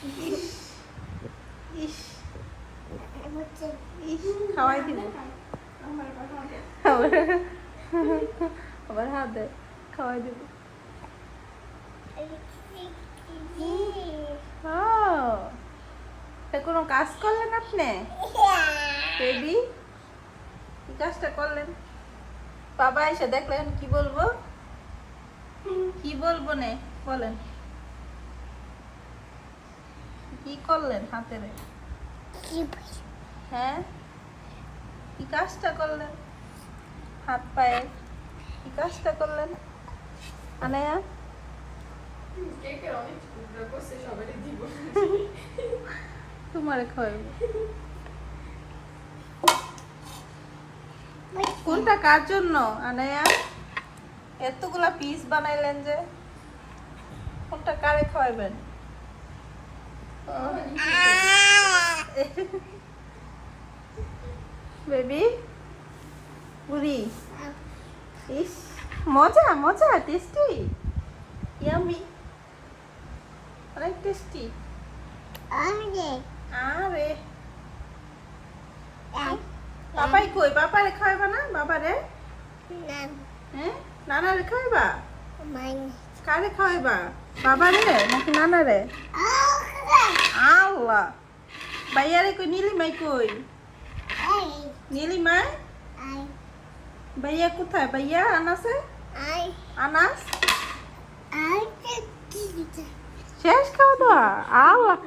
ইস ইস ইস খাওয়াই দিব আবার হাত দে খাওয়াই দিব কোনো কাজ করলেন আপনি বেবি কি কাজটা করলেন বাবা এসে দেখলেন কি বলবো কি বলবো নে বলেন কি করলেন হাতে হ্যাঁ কি কাজটা করলেন হাত পায়ে কি কাজটা করলেন আনায়া তোমারে খাওয়াইব কোনটা কার জন্য আনায়া এতগুলা পিস বানাইলেন যে কোনটা কারে খাওয়াইবেন বেবি বুড়ি ইস মজা মজা টেস্টি ইয়ামি অনেক টেস্টি আরে বাবাই কই বাবারে খাওয়াইবা না বাবারে হ্যাঁ নানারে খাওয়াইবা কারে খাওয়াইবা বাবারে নাকি নানারে আল্লাহ ভাইয়ারে কই নীলিমাই কই নীলিমা ভাইয়া কোথায় ভাইয়া আনাসে আনাস শেষ খাওয়া দাওয়া আল্লাহ